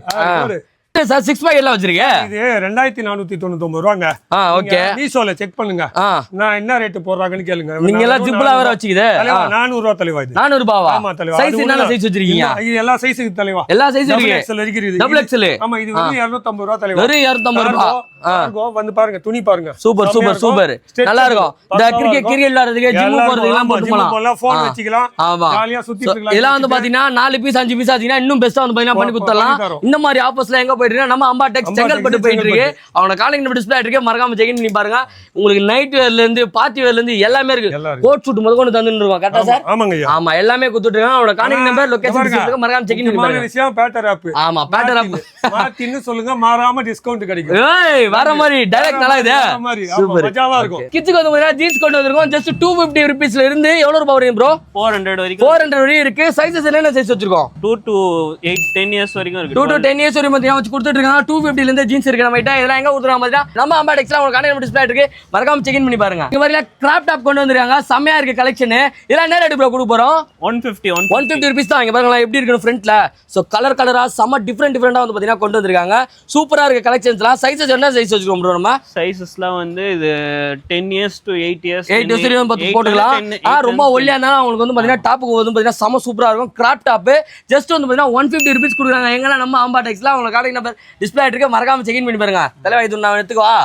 சார் 6 pack எல்லாம் வச்சிருக்கீங்க இது 2499 ரூபாங்க. ஓகே மீஷோல செக் பண்ணுங்க. நான் என்ன ரேட் போடுறாங்கன்னு கேளுங்க. நீங்க எல்லாம் ஜிப்ல வேற வச்சிக்குது. 400 ரூபாய் தலைவா இது. 400 ரூபாயா? ஆமா தலைவா. சைஸ் என்ன சைஸ் வச்சிருக்கீங்க? இது எல்லா சைஸுக்கு தலைவா. எல்லா சைஸ் இருக்கு. XL இருக்குது. Double XL. ஆமா இது வெறும் 250 ரூபாய் தலைவா. வெறும் 250 ரூபாய். வந்து பாருங்க துணி பாருங்க. Super super super. நல்லா இருக்கும். இந்த கிரிக்கெட் விளையாடுறதுக்கு ஜிம் போறதுக்கு எல்லாம் போட்டு போலாம். போன் வச்சுக்கலாம். ஆமா. ஜாலியா சுத்திட்டு இருக்கலாம். இதெல்லாம் வந்து பாத்தீங்கன்னா 4 பீஸ் 5 பீஸ் ஆச்சுன்னா இன்னும் பெஸ்டா வந்து பாத்தீங்கன்னா பண்ணி கொடுத்தலாம். இந்த மாதிரி ஆஃபர்ஸ்ல எங்க போயிட்டு நம்ம அம்பா டெக்ஸ் செங்கல்பட்டு போயிட்டு இருக்கு. அவங்க காலிங் நம்பர் டிஸ்ப்ளே இருக்கு. மறக்காம செக் பண்ணி பாருங்க. உங்களுக்கு நைட் வேர்ல இருந்து பார்ட்டி வேர்ல இருந்து எல்லாமே இருக்கு. கோட் ஷூட் முதல்ல கொண்டு தந்துட்டு இருக்கோம். கரெக்ட்டா சார்? ஆமாங்க ஐயா. ஆமா எல்லாமே கொடுத்துட்டு இருக்காங்க. அவங்களோட காலிங் நம்பர் லொகேஷன் இருக்கு. மறக்காம செக் பண்ணி பாருங்க. விஷயம் பேட்டர் ஆப். ஆமா பேட்டர் ஆப். மாத்தின்னு சொல்லுங்க மாறாம டிஸ்கவுண்ட் கிடைக்கும். ஏய் வர மாதிரி டைரக்ட் நல்லா இது. சூப்பர் மஜாவா இருக்கும். கிட்ஸ்க்கு வந்து பாத்தீங்கன்னா ஜீன்ஸ் கொண்டு வந்திருக்கோம். ஜஸ்ட் 250 ரூபீஸ்ல இருந்து எவ்வளவு ரூபாய் வரும் ப்ரோ? 400 வரைக்கும் 400 வரைக்கும் இருக்கு. சைஸஸ் என்னென்ன சைஸ் வச்சிருக்கோம்? 2 to 8 10 years வரைக்கும் இருக்கு. 2 to 10 years வரைக்கும் மத்தியா வச்சு கொடுத்துட்டு இருக்காங்க. 250 ல இருந்து ஜீன்ஸ் இருக்கு நம்ம கிட்ட. இதெல்லாம் எங்க கொடுத்துறாங்க பாத்தீங்கன்னா நம்ம அம்பா டெக்ஸ்ல உங்களுக்கு கான்டாக்ட் டிஸ்ப்ளே இருக்கு. மறக்காம செக் இன் பண்ணி பாருங்க. இங்க வரல கிராப் டாப் கொண்டு வந்திருக்காங்க. செமையா இருக்கு கலெக்ஷன். இதெல்லாம் என்ன ரேட் ப்ரோ கொடுக்க போறோம்? 150 ரூபீஸ் தான். இங்க பாருங்க எப்படி இருக்கு ஃப்ரண்ட்ல. சோ கலர் கலரா செம டிஃபரெண்டா வந்து பாத்தீங்கன்னா கொண்டு வந்திருக்காங்க. சூப்பரா இருக்கு கலெக்ஷன்ஸ்லாம். சைஸஸ் என்ன சைஸ் வச்சிருக்கோம் ப்ரோ நம்ம? சைஸஸ்லாம் வந்து இது 10 years to 8 years. 8 years வரைக்கும் போட்டுக்கலாம். ரொம்ப ஒல்லியா இருந்தா உங்களுக்கு வந்து பாத்தீங்கன்னா டாப்புக்கு வந்து பாத்தீங்கன்னா செம சூப்பரா இருக்கும். கிராப் டாப் ஜஸ்ட் வந்து பாத்தீங்கன்னா 150 ரூபீஸ் கொடுக்குறாங்க. எங்கன்னா நம்ம அம்பா டெக்ஸ்ல உங்களுக்கு கான்டாக்ட் நம்பர் டிஸ்ப்ளே இருக்கு. மறக்காம செக் இன் பண்ணி பாருங்க. தலைவா இது நான் எடுத்துக்கவா?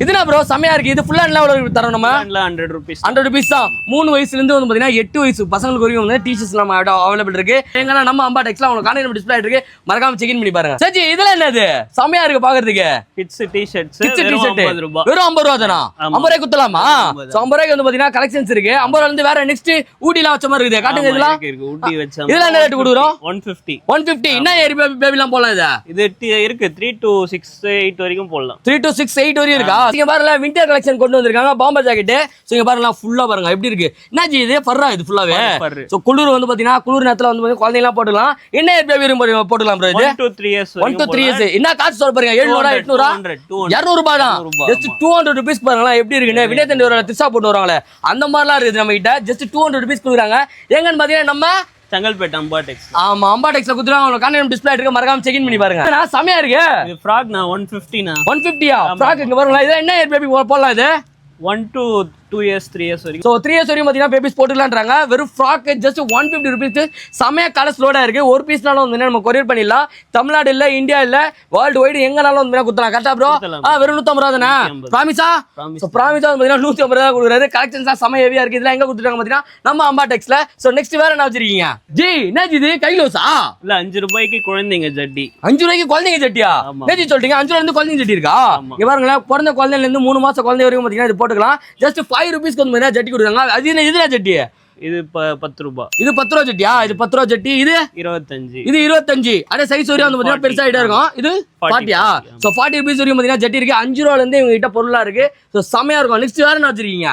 இதுனா ப்ரோ செமையா இருக்கு. இது ஃபுல்லா எவ்வளவு தரோம் நம்ம? 100 rupees. 100 ரூபீஸ் தான். 3 வயசுல இருந்து வந்து பாத்தீங்கன்னா 8 வயசு பசங்களுக்கு வரைக்கும் வந்து டீஷர்ட்ஸ் நம்ம அவைலபிள் இருக்கு. எங்கன்னா நம்ம அம்பா டெக்ஸ்ல உங்களுக்கு கான்டாக்ட் நம்பர் டிஸ்ப்ளே இருக்கு. மறக்காம செக் இன் பண்ணி பாருங்க. சரி இதெல்லாம் என்னது? செமையா இருக்கு பாக்குறதுக்கு. கிட்ஸ் டீ-ஷர்ட்ஸ் வெறும் 50 ரூபாய். வெறும் 50 ரூபாய் தானா? 50 ரூபாய் குத்தலாமா? சோ 50 ரூபாய்க்கு வந்து பாத்தீங்கன்னா கலெக்ஷன்ஸ் இருக்கு. 50 ரூபாயில இருந்து வேற நெக்ஸ்ட் ஊட்டிலாம் வச்ச மாதிரி இருக்குது. காட்டுங்க இதெல்லாம். இருக்கு ஊட்டி வச்ச. இதெல்லாம் என்ன ரேட் கொடுக்குறோம்? 150. 150. என்ன ஏரி பேபிலாம் போலாம் இது? இது இருக்கு 3 to 6 8 வரைக்கும் போடலாம். 3 to 6 8 வரையும் இருக்கா? இங்க பாருங்க வின்டர் கலெக்ஷன் கொண்டு வந்திருக்காங்க. பாம்பர் ஜாக்கெட். சோ இங்க பாருங்க ஃபுல்லா பாருங்க எப்படி இருக்கு. என்னாச்சு இது? ஃபர்ரா இது ஃபுல்லாவே. சோ குளிர் வந்து பாத்தீங்கன்னா குளிர் நேரத்துல வந்து குழந்தைங்க எல்லாம் போட்டுக்கலாம். என்ன ஏர் பேபி போட்டுக்கலாம் ப்ரோ இது? 1 to 3 years. 1 to 3 years. என்ன காசு சொல்ல பாருங்க. 700 800 200 ரூபாய் தான். ஜஸ்ட் 200 ரூபீஸ் பாருங்க எப்படி இருக்குன்னு. வினய் தண்டி ஒரு திசா போட்டு வராங்களே அந்த மாதிரிலாம் இருக்குது நம்ம கிட்ட. ஜஸ்ட் 200 ரூபீஸ் கொடுக்குறாங்க. எங்கன்னு பாத்தீங்கன்னா நம்ம செங்கல்பேட் அம்பா டெக்ஸ். ஆமா அம்பா டெக்ஸ்ல குடுத்துறாங்க. உங்களுக்கு கான்டாக்ட் டிஸ்ப்ளே இருக்கு. மறக்காம செக் இன் பண்ணி பாருங்க. நான் செமையா இருக்கு. இது ஃப்ராக் நான் 150 னா. 150யா? ஃப்ராக் இங்க பாருங்க. இது என்ன ஏர் பேபி போடலாம் இது? 1 to 2 years 3 years வரைக்கும். சோ 3 years வரைக்கும் பாத்தீங்கன்னா பேபிஸ் போட்டுக்கலாம்ன்றாங்க. வெறும் ஃப்ராக் ஜஸ்ட் 150 ரூபீஸ். செமையா கலர்ஸ் லோடா இருக்கு. ஒரு பீஸ்னாலும் வந்து நம்ம கொரியர் பண்ணிடலாம். தமிழ்நாடு இல்ல இந்தியா இல்ல வேர்ல்டு வைடு எங்கனாலும் வந்து குத்தலாம். கரெக்டா ப்ரோ? வெறும் 150 ரூபாய் தானே? ப்ராமிஸா? சோ ப்ராமிஸா வந்து பாத்தீங்கன்னா 150 ரூபாய் கொடுக்குறாரு. கலெக்ஷன்ஸ்லாம் செம ஹெவியா இருக்கு. இதெல்லாம் எங்க கொடுத்துட்டாங்க பாத்தீங்கன்னா நம்ம அம்பா டெக்ஸ்ல. சோ நெக்ஸ்ட் வேற என்ன வச்சிருக்கீங்க? ஜி என்ன இது கைலோஸா? இல்ல 5 ரூபாய்க்கு குழந்தைங்க ஜட்டி. 5 ரூபாய்க்கு குழந்தைங்க ஜட்டியா? நேத்தி சொல்றீங்க 5 ரூபாயில இருந்து குழந்தைங்க ஜட்டி இருக்கா? இங்க பாருங்களேன் பிறந்த குழந்தையில இருந்து 3 மாசம் குழந்தை வரைக்கும் பாத்தீங்கன்னா இது போட்டுக்கலாம். ஜஸ்ட் 5 ரூபீஸ்க்கு வந்து ஜட்டி கொடுக்குறாங்க. அது என்ன இதுல ஜட்டி? இது 10 ரூபாய். இது 10 ரூபாய் ஜட்டியா? இது 10 ரூபாய் ஜட்டி. இது 25. இது 25. அதே சைஸ் வரையும் வந்து பாத்தீங்கன்னா பெருசா ஆயிட்டே இருக்கும். இது 40யா? சோ 40 ரூபீஸ் வரையும் பாத்தீங்கன்னா ஜட்டி இருக்கு. 5 ரூபாயில இருந்து இவங்க கிட்ட பொருளா இருக்கு. சோ செமையா இருக்கும். நெக்ஸ்ட் வேற என்ன வச்சிருக்கீங்க?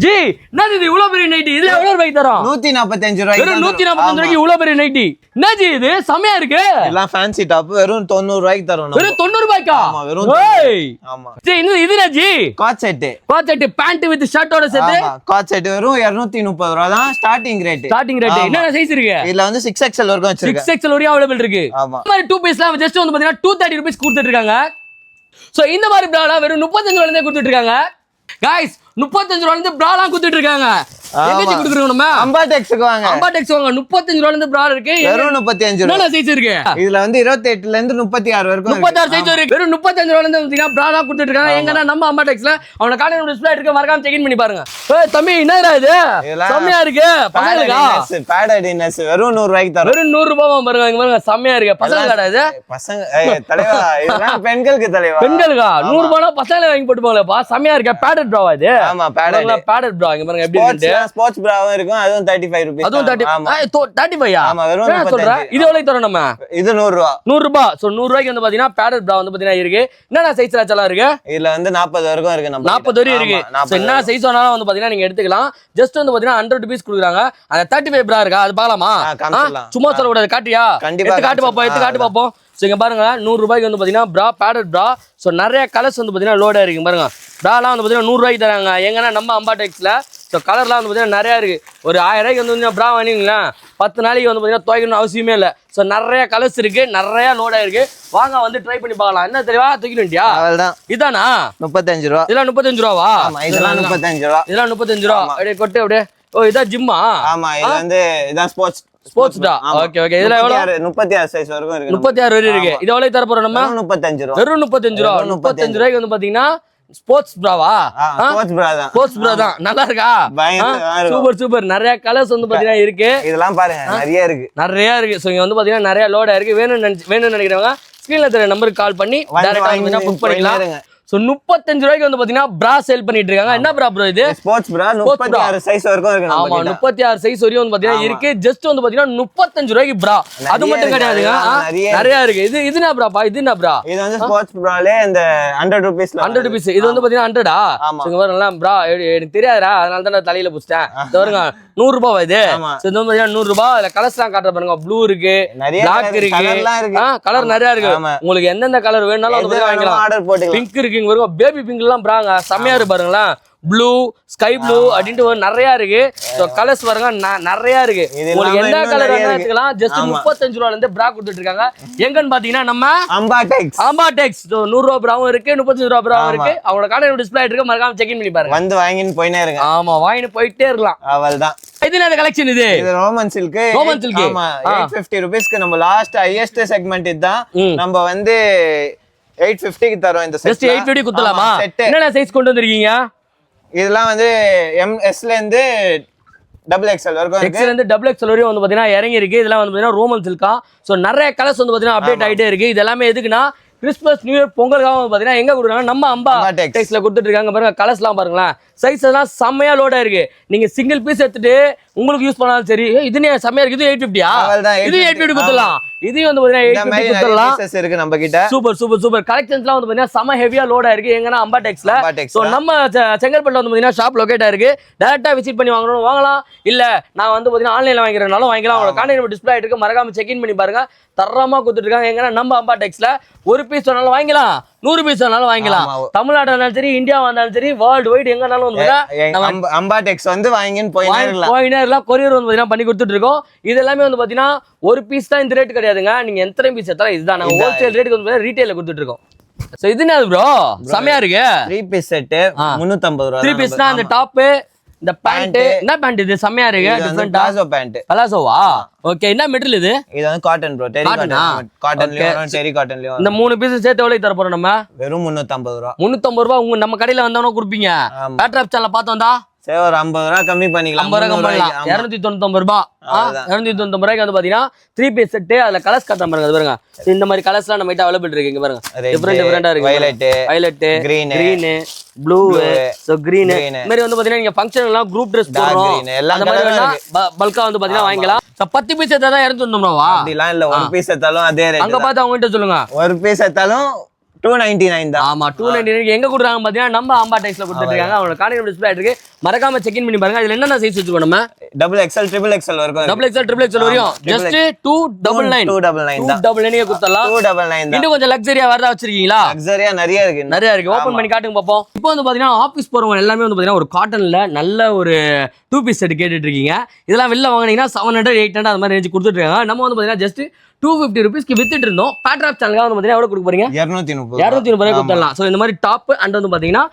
ஜி என்னது இது இவ்வளவு பெரிய நைட்டி? இதுல எவ்வளவு ரூபாய்க்கு தரோம்? 145 ரூபாய். வெறும் 145 ரூபாய்க்கு இவ்வளவு பெரிய நைட்டி. என்னது இது செமையா இருக்கு. எல்லாம் ஃபேன்சி டாப் வெறும் 90 ரூபாய்க்கு தரோம். வெறும் 90 ரூபாய்க்கா? ஆமா வெறும். ஏய் ஆமா. ஜி இன்னும் இது என்ன ji? Coord set. Coord set pant with ஷர்ட்டோட சேர்த்து. ஆமா காட் செட் வெறும் 230 ரூபாய் தான் ஸ்டார்டிங் ரேட். ஸ்டார்டிங் ரேட் என்ன சைஸ் இருக்கு? இதுல வந்து 6XL வரைக்கும் வச்சிருக்கேன். 6XL வரையும் அவேலபிள் இருக்கு. ஆமா. இந்த மாதிரி 2 பீஸ்லாம் ஜஸ்ட் வந்து பாத்தீங்கன்னா 230 ரூபீஸ் கொடுத்துட்டு இருக்காங்க. சோ இந்த மாதிரி பிராலாம் வெறும் 35 ரூபாயில இருந்தே கொடுத்துட்டு இருக்காங்க. गाइस 35 ரூபாயில இருந்து பிராலாம் கொடுத்துட்டு இருக்காங்க. எங்க கொடுக்குறோம் நம்ம? அம்பா டெக்ஸ்க்கு வாங்க. அம்பா டெக்ஸ் வாங்க. 35 ரூபாயில இருந்து பிரால் இருக்கு. வெறும் 35 ரூபாய். என்ன சைஸ் இருக்கு? இதுல வந்து 28 ல இருந்து 36 வரைக்கும் 36 சைஸ் இருக்கு. வெறும் 35 ரூபாயில இருந்து வந்து பிராலாம் கொடுத்துட்டு இருக்காங்க. எங்கனா நம்ம அம்பா டெக்ஸ்ல அவன கார்டு டிஸ்ப்ளே இருக்கு. மறக்காம செக் இன் பண்ணி பாருங்க. ஏய் தம்பி என்னடா இது? செமையா இருக்கு. பசங்களுக்கா? பேடடினஸ் வெறும் 100 ரூபாய்க்கு தரோம். வெறும் 100 ரூபாய் பாருங்க. இங்க பாருங்க செமையா இருக்கு. பசங்களுக்காடா இது? பசங்க தலைவா இதெல்லாம் பெண்களுக்கு தலைவா. பெண்களுக்கா? 100 ரூபாய்னா பசங்களே வாங்கி போட்டு போங்கலப்பா. செமையா இருக்கு. பேடட் பிராவா இது? ஆமா பேடட். Padded Brava. இங்க பாருங்க எப்படி இருக்கு. ஸ்போர்ட்ஸ் பிராவும் இருக்கும். அதுவும் 35 ரூபாய். அதுவும் 35 ஆ? ஆமா வெறும் 35. இது எவ்வளவு தரோம் நம்ம? இது 100 ரூபாய். 100 ரூபாய். சோ 100 ரூபாய்க்கு வந்து பாத்தீங்கன்னா பேடட் பிரா வந்து பாத்தீங்கன்னா இருக்கு. என்னடா சைஸ் எல்லாம் இருக்கு? இதுல வந்து 40 வரைக்கும் இருக்கு. நம்ம 40 வரைக்கும் இருக்கு. சோ என்ன சைஸ் வேணாலும் வந்து பாத்தீங்கன்னா நீங்க எடுத்துக்கலாம். ஜஸ்ட் வந்து பாத்தீங்கன்னா 100 ரூபீஸ் கொடுக்குறாங்க. அந்த 35 பிரா இருக்கா? அது பார்க்கலாமா? சும்மா சொல்ல கூடாது. காட்டியா? எடுத்து காட்டு பாப்போம். எடுத்து காட்டு பாப்போம். சோ இங்க பாருங்க 100 ரூபாய்க்கு வந்து பாத்தீங்கன்னா பிரா பேடட் பிரா. சோ நிறைய கலர்ஸ் வந்து பாத்தீங்கன்னா லோடா இருக்கு பாருங்க. பிராலாம் வந்து பாத்தீங்கன்னா 100 ரூபாய்க்கு தராங்க. எங்கன்னா நம்ம அம்பா டெக்ஸ்ல. ஸோ கலர்லாம் வந்து பார்த்தீங்கன்னா நிறையா இருக்குது. ஒரு 1000 ரூபாய்க்கு வந்து பார்த்தீங்கன்னா ப்ரா வாங்கிங்களேன் 10 நாளைக்கு வந்து பார்த்தீங்கன்னா துவைக்கணும்னு அவசியமே இல்லை. ஸோ நிறைய கலர்ஸ் இருக்குது, நிறையா லோடாக இருக்குது. வாங்க வந்து ட்ரை பண்ணி பார்க்கலாம். என்ன தெரியவா தூக்கிட்டியா? அவள்தான் இதானா 35 ரூபா. இதெல்லாம் 35 ரூபாவா? இதெல்லாம் 35 ரூபா. இதெல்லாம் 35 ரூபா. அப்படியே கொட்டு அப்படியே. ஓ இதான் ஜிம்மா? ஆமா, இது வந்து இதான் ஸ்போர்ட்ஸ் டா. Okay okay. இதுல எவ்வளவு? 36 சைஸ் வரைக்கும் இருக்கு. 36 வரை இருக்கு. இது எவ்வளவு தர போறோம் நம்ம? 35 ரூபா. வெறும் 35 ரூபா. 35 ரூபாய்க்கு வந்து பாத்தீங்கன்னா ஸ்போர்ட்ஸ் பிராவா? ஸ்போர்ட்ஸ் பிரா தான். ஸ்போர்ட்ஸ் பிரா தான். நல்லா இருக்கா? Super super. நிறைய கலர்ஸ் வந்து பாத்தீங்கன்னா இருக்கு. இதெல்லாம் பாருங்க நிறைய இருக்கு. நிறைய இருக்கு. சோ இங்க வந்து பாத்தீங்கன்னா நிறைய லோடா இருக்கு. வேணும்னு நினைக்கிறவங்க ஸ்கிரீன்ல தெரிய நம்பருக்கு கால் பண்ணி டைரக்டா வந்து புக் பண்ணிக்கலாம். சோ 35 ரூபாய்க்கு வந்து பாத்தீங்கன்னா ப்ரா சேல் பண்ணிட்டு இருக்காங்க. என்ன ப்ரா ப்ரோ இது? ஸ்போர்ட்ஸ் ப்ரா 36 சைஸ் வரைக்கும் இருக்கு. ஆமா 36 சைஸ் வரையும் வந்து பாத்தீங்கன்னா இருக்கு. ஜஸ்ட் வந்து பாத்தீங்கன்னா 35 ரூபாய்க்கு ப்ரா. அது மட்டும் கிடையாதுங்க, நிறைய இருக்கு. இது என்ன ப்ராப்பா? இது என்ன ப்ரா? இது வந்து ஸ்போர்ட்ஸ் ப்ராலே இந்த 100 ரூபீஸ்ல 100 ரூபீஸ். இது வந்து பாத்தீங்கன்னா 100 இங்க பாருங்க ப்ரா. எனக்கு தெரியாதுடா, அதனால தான் நான் தலையில புடிச்சிட்டேன். இது பாருங்க 100 ரூபாய் இது. இது வந்து பாத்தீங்கன்னா 100 ரூபாய். அதுல கலர்ஸ்லாம் காட்டுற பாருங்க. ப்ளூ இருக்கு, பிளாக் இருக்கு, கலர் நிறைய இருக்கு. உங்களுக்கு எந்தெந்த கலர் வேணாலும் வந்து வாங்கிக்கலாம். ஆர்டர் போட்டுக்கலாம். பிங்க் இருக்கு, இங்க பாருங்க பேபி பிங்க் எல்லாம் பிராங்க செமையா இருக்கு பாருங்களேன். ப்ளூ, ஸ்கை ப்ளூ அப்படின்ட்டு நிறைய இருக்கு. கலர்ஸ் பாருங்க நிறைய இருக்கு. உங்களுக்கு எந்த கலர் வேணா எடுத்துக்கலாம். ஜஸ்ட் 35 ரூபாயில இருந்து பிரா கொடுத்துட்டு இருக்காங்க. எங்கன்னு பாத்தீங்கன்னா நம்ம அம்பாடெக்ஸ். 100 ரூபாய் பிராவும் இருக்கு, 35 ரூபாய் பிராவும் இருக்கு. அவங்களோட கடை டிஸ்ப்ளே ஆயிட்டு இருக்கு. மறக்காம செக் இன் பண்ணி பாருங்க. வந்து வாங்கிட்டு போயினே இருங்க. ஆமா, வாங்கிட்டு போயிட்டே இருக்கலாம். அவள்தான். இது என்ன கலெக்ஷன்? இது ரோமன் சில்க். ஆமா 850 ரூபீஸ்க்கு நம்ம லாஸ்ட் ஹையஸ்ட் செக்மெண்ட் இதுதான். நம்ம வந்து 850 க்கு தரோம். இந்த செட் ஜஸ்ட் 850 குத்தலாமா? என்னென்ன சைஸ் கொண்டு வந்திருக்கீங்க? இதெல்லாம் வந்து MS ல இருந்து XXL வரைக்கும் இருக்கு. XL ல இருந்து XXL வரையும் வந்து பாத்தீங்கன்னா இறங்கி இருக்கு. இதெல்லாம் வந்து பாத்தீங்கன்னா ரோமன் சில்கா. சோ நிறைய கலர்ஸ் வந்து பாத்தீங்கன்னா அப்டேட் ஆயிட்டே இருக்கு. இது எல்லாமே எதுக்குன்னா கிறிஸ்மஸ் நியூ இயர் பொங்கலுக்காக வந்து பாத்தீங்கன்னா எங்க கொடுக்குறாங்க? நம்ம அம்பாடெக்ஸ்ல கொடுத்துட்டு இருக்காங்க. பாருங்க கலர்ஸ்லாம் பாருங்களேன். சைஸ் எல்லாம் செம்மையா லோடா இருக்கு. நீங்க சிங்கிள் பீஸ் எடுத்துட்டு உங்களுக்கு யூஸ் பண்ணாலும் சரி. இது செம்மையா இருக்கு. இது 850யா? இது 850 குத்தலாம். இது வந்து பாத்தீங்கன்னா 850 குத்தலாம். இருக்கு நம்ம கிட்ட. Super super super. கலெக்ஷன்ஸ்லாம் வந்து பாத்தீங்கன்னா செம்ம ஹெவியா லோடா இருக்கு. எங்கன்னா அம்பாடெக்ஸ்ல. சோ நம்ம செங்கல்பட்டுல வந்து பாத்தீங்கன்னா ஷாப் லொகேட் ஆயிருக்கு. டைரக்டா விசிட் பண்ணி வாங்கணும் வாங்கலாம். இல்ல நான் வந்து பாத்தீங்கன்னா ஆன்லைன்ல வாங்கிக்கிறனாலும் வாங்கிக்கலாம். அவங்களோட கான்டாக்ட் டிஸ்ப்ளே ஆயிட்டு இருக்கு. மறக்காம செக் இன் பண்ணி பாருங்க. தரமா கொடுத்துட்டு இருக்காங்க. எங்கன்னா நம்ம அம்பாடெக்ஸ்ல ஒரு பீஸ் வேணாலும் வாங்கிக்கலாம், 100 பீஸ் வேணாலும் வாங்கிக்கலாம். தமிழ்நாடு இருந்தாலும் சரி, இந்தியா வந்தாலும் சரி, வேர்ல்டு வைட் எங்கனாலும் வந்து அம்பாடெக்ஸ் வந்து வாங்கின்னு போயினே இருக்கலாம். கொரியர் வந்து பாத்தீங்கன்னா பண்ணி கொடுத்துட்டு இருக்கோம். இது எல்லாமே வந்து பாத்தீங்கன்னா ஒரு பீஸ் தான். இந்த ரேட் கிடையாதுங்க. நீங்க எத்தனை பீஸ் எடுத்தாலும் இதுதான். நாங்க ஹோல்சேல் ரேட்டுக்கு வந்து ரீட்டைல்ல கொடுத்துட்டு இருக்கோம். சோ இது என்ன ப்ரோ? செமையா இருக்கு. 3 பீஸ் செட் 350 ரூபாய். 3 பீஸ்னா அந்த டாப், இந்த பேண்ட். என்ன பேண்ட் இது? செமையா இருக்கு. டிஃபரண்டா பேண்ட். பலாசோவா? ஓகே. என்ன மெட்டீரியல் இது? இது வந்து காட்டன் ப்ரோ. டெரி காட்டன்லயே வரும், டெரி காட்டன்லயே வரும். இந்த 3 பீஸ் சேர்த்து எவ்வளவு தர போறோம் நம்ம? வெறும் 350 ரூபாய். 350 ரூபாய். உங்க நம்ம கடையில வந்தவன கொடுப்பீங்க. பேட்ராப் சேனல்ல பார்த்து வந்தா சரி ஒரு 50 ரூபாய் கம்மி பண்ணிக்கலாம். 50 ரூபாய் கம்மி பண்ணலாம். 299 ரூபாய். 299 ரூபாய்க்கு வந்து பாத்தீங்கன்னா 3 பீஸ் செட். அதுல கலர்ஸ் காட்டுறேன் பாருங்க. அது பாருங்க. இந்த மாதிரி கலர்ஸ்லாம் நம்ம கிட்ட அவைலபிள் இருக்கு. இங்க பாருங்க. டிஃபரண்டா இருக்கு. Violet, green, blue, so green. இந்த மாதிரி வந்து பாத்தீங்கன்னா நீங்க ஃபங்க்ஷன் எல்லாம் குரூப் Dress போடுறோம். அந்த மாதிரி வேணா பல்கா வந்து பாத்தீங்கன்னா வாங்கிக்கலாம். 10 பீஸ் எடுத்தா 299 ரூபாய். அப்படிலாம் இல்ல. ஒரு பீஸ் எடுத்தாலும் அதே ரேட். அங்க பார்த்து அவங்க கிட்ட சொல்லுங்க. ஒரு பீஸ் எடுத்தாலும் 299 தான். ஆமா 299. எங்க கொடுறாங்க பாத்தீங்கன்னா நம்ம அம்பாடெக்ஸ்ல கொடுத்துட்டு இருக்காங்க. அவங்களோட கான்டாக்ட் டிஸ்ப்ளே இருக்கு. மறக்காம செக் இன் பண்ணி பாருங்க. இதுல என்னென்ன சைஸ் வச்சிருக்கோம் நம்ம? XXL, XXL வரைக்கும். XXL வரையும் ஜஸ்ட் 299 299 கொடுத்தலாம். 299 இன்னும் கொஞ்சம் லக்ஸரியா வரதா வச்சிருக்கீங்களா? லக்ஸரியா நிறைய இருக்கு. ஓபன் பண்ணி காட்டுங்க பாப்போம். இப்போ வந்து பாத்தீங்கன்னா ஆபீஸ் போறவங்க எல்லாமே வந்து பாத்தீங்கன்னா ஒரு காட்டன்ல நல்ல ஒரு 2 பீஸ் செட் கேட்டுட்டு இருக்கீங்க. இதெல்லாம் வெளில வாங்குனீங்கன்னா 700 800 அந்த மாதிரி ரேஞ்ச் கொடுத்துட்டு இருக்காங்க. நம்ம வந்து பாத்தீங்கன்னா ஜஸ்ட் 250 ரூபீஸ்க்கு வித்துட்டு இருந்தோம். பேட்ராப் சேனலுக்கு வந்து பாத்தீங்கன்னா எவ்வளவு கொடுக்க போறீங்க? 230 ரூபாய் கொடுத்துடலாம். சோ இந்த மாதிரி டாப் அண்ட் வந்து பாத்தீங்கன்னா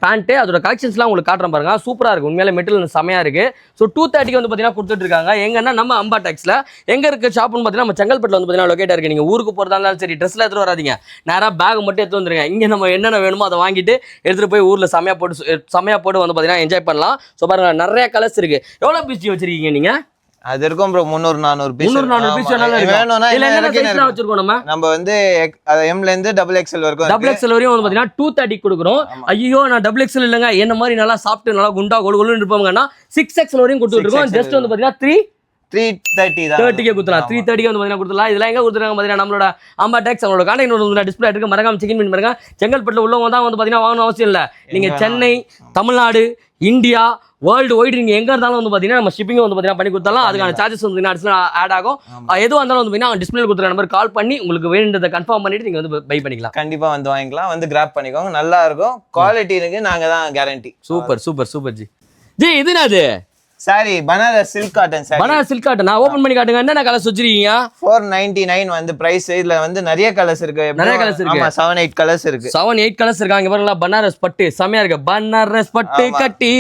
பேண்ட், அதோட கலெக்ஷன்ஸ்லாம் உங்களுக்கு காட்டுறேன் பாருங்க. சூப்பரா இருக்கு. உண்மையிலே மெட்டீரியல் செமையா இருக்கு. சோ 230க்கு வந்து பாத்தீங்கன்னா கொடுத்துட்டு இருக்காங்க. எங்கன்னா நம்ம அம்பாடெக்ஸ்ல. எங்க இருக்கு ஷாப்னு பாத்தீங்கன்னா நம்ம செங்கல்பட்டுல வந்து பாத்தீங்கன்னா லொகேட் இருக்கு. நீங்க ஊருக்கு போறதா இருந்தாலும் சரி, ட்ரெஸ்ல எடுத்து வராதீங்க. நேரா பேக் மட்டும் எடுத்து வந்துருங்க. இங்க நம்ம என்னென்ன வேணுமோ அதை வாங்கிட்டு எடுத்துட்டு போய் ஊர்ல செமையா போட்டு வந்து பாத்தீங்கன்னா என்ஜாய் பண்ணலாம். சோ பாருங்க நிறைய கலர்ஸ் இருக்கு. எவ்வளவு பீஸ் வச்சிருக்கீங்க நீங்க? அது இருக்கும் ப்ரோ 300 400 பீஸ். 300 400 பீஸ் வேணும்னா இல்ல என்ன சைஸ்ல வச்சிருக்கோம் நம்ம வந்து M ல இருந்து XXL வரைக்கும். XXL வரையும் வந்து பாத்தீங்கன்னா 230 கொடுக்குறோம். ஐயோ நான் XXL இல்லங்க, என்ன மாதிரி நல்லா சாப்பிட்டு நல்லா குண்டா கொழுன்னு இருப்பாங்கன்னா 6XL வரையும் கொடுத்துட்டு இருக்கோம். ஜஸ்ட் வந்து பாத்தீங்கன்னா 330 குடுத்தலாம். 330 வந்து பாத்தீங்கன்னா கொடுத்தலாம். இதெல்லாம் எங்க கொடுத்துறாங்க பாத்தீங்கன்னா நம்மளோட அம்பாடெக்ஸ். அவங்களோட கான்டாக்ட் டிஸ்ப்ளே இருக்கு. மறக்காம செக் இன் பண்ணி பாருங்க. செங்கல்பட்டுல உள்ளவங்க தான் வந்து பாத்தீங்கன்னா வாங்கணும் அவசியம் இல்ல. நீங்க Chennai, Tamil Nadu, India, world wide நீங்க எங்க இருந்தாலும் வந்து பாத்தீங்கன்னா நம்ம ஷிப்பிங் வந்து பாத்தீங்கன்னா பண்ணி கொடுத்தலாம். அதுக்கான சார்ஜஸ் வந்து அடிஷனல் ஆட் ஆகும். எதுவும் இருந்தாலும் வந்து பாத்தீங்கன்னா டிஸ்ப்ளே கொடுக்குற நம்பர் கால் பண்ணி உங்களுக்கு வேண்டியதை கன்ஃபார்ம் பண்ணிட்டு நீங்க வந்து பை பண்ணிக்கலாம். கண்டிப்பா வந்து வாங்கிக்கலாம். வந்து கிராப் பண்ணிக்கோங்க. நல்லா இருக்கும். குவாலிட்டி இருக்கு. நாங்க தான் guarantee. Super super super G. G இது என்னது sorry Banaras silk cotton sorry. Banaras silk cotton நான் ஓபன் பண்ணி காட்டுங்க. என்னென்ன கலர்ஸ் வச்சிருக்கீங்க? 499 வந்து பிரைஸ். இதுல வந்து நிறைய கலர்ஸ் இருக்கு. நிறைய colours இருக்கு. ஆமா 7-8 கலர்ஸ் இருக்கு. 7-8 கலர்ஸ் இருக்காங்க பாருங்களா. பனாரஸ் பட்டு செமையா இருக்கு. பனாரஸ் பட்டு கட்டி